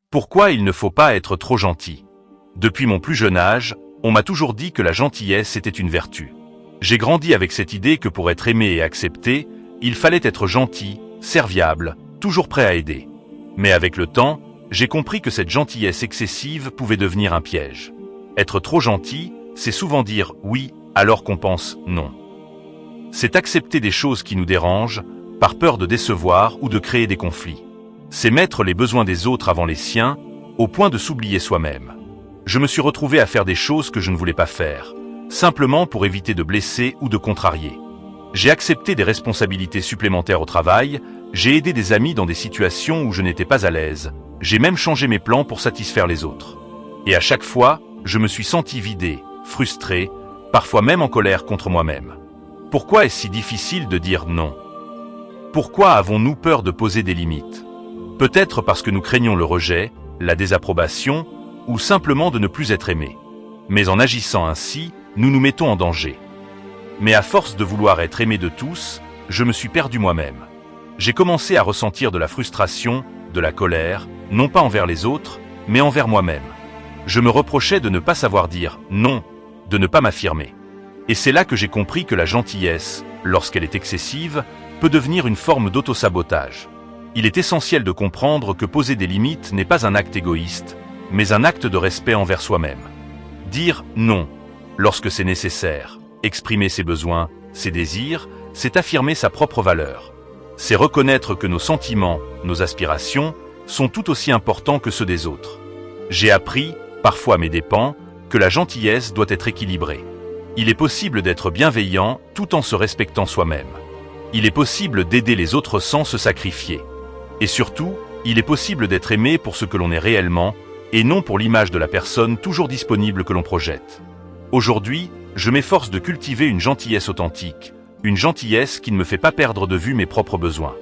Pourquoi il ne faut pas être trop gentil? Depuis mon plus jeune âge, on m'a toujours dit que la gentillesse était une vertu. J'ai grandi avec cette idée que pour être aimé et accepté, il fallait être gentil, serviable, toujours prêt à aider. Mais avec le temps, j'ai compris que cette gentillesse excessive pouvait devenir un piège. Être trop gentil, c'est souvent dire oui alors qu'on pense non. C'est accepter des choses qui nous dérangent, par peur de décevoir ou de créer des conflits. C'est mettre les besoins des autres avant les siens, au point de s'oublier soi-même. Je me suis retrouvé à faire des choses que je ne voulais pas faire, simplement pour éviter de blesser ou de contrarier. J'ai accepté des responsabilités supplémentaires au travail, j'ai aidé des amis dans des situations où je n'étais pas à l'aise, j'ai même changé mes plans pour satisfaire les autres. Et à chaque fois, je me suis senti vidé, frustré, parfois même en colère contre moi-même. Pourquoi est-ce si difficile de dire non? Pourquoi avons-nous peur de poser des limites? Peut-être parce que nous craignons le rejet, la désapprobation, ou simplement de ne plus être aimé. Mais en agissant ainsi, nous nous mettons en danger. Mais à force de vouloir être aimé de tous, je me suis perdu moi-même. J'ai commencé à ressentir de la frustration, de la colère, non pas envers les autres, mais envers moi-même. Je me reprochais de ne pas savoir dire non, de ne pas m'affirmer. Et c'est là que j'ai compris que la gentillesse, lorsqu'elle est excessive, peut devenir une forme d'autosabotage. Il est essentiel de comprendre que poser des limites n'est pas un acte égoïste, mais un acte de respect envers soi-même. Dire non, lorsque c'est nécessaire, exprimer ses besoins, ses désirs, c'est affirmer sa propre valeur. C'est reconnaître que nos sentiments, nos aspirations, sont tout aussi importants que ceux des autres. J'ai appris, parfois à mes dépens, que la gentillesse doit être équilibrée. Il est possible d'être bienveillant tout en se respectant soi-même. Il est possible d'aider les autres sans se sacrifier. Et surtout, il est possible d'être aimé pour ce que l'on est réellement, et non pour l'image de la personne toujours disponible que l'on projette. Aujourd'hui, je m'efforce de cultiver une gentillesse authentique, une gentillesse qui ne me fait pas perdre de vue mes propres besoins.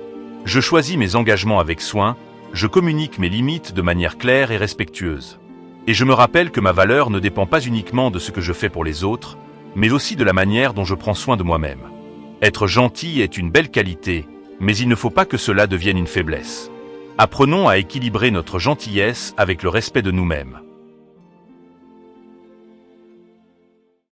Je choisis mes engagements avec soin, je communique mes limites de manière claire et respectueuse. Et je me rappelle que ma valeur ne dépend pas uniquement de ce que je fais pour les autres, mais aussi de la manière dont je prends soin de moi-même. Être gentil est une belle qualité, mais il ne faut pas que cela devienne une faiblesse. Apprenons à équilibrer notre gentillesse avec le respect de nous-mêmes.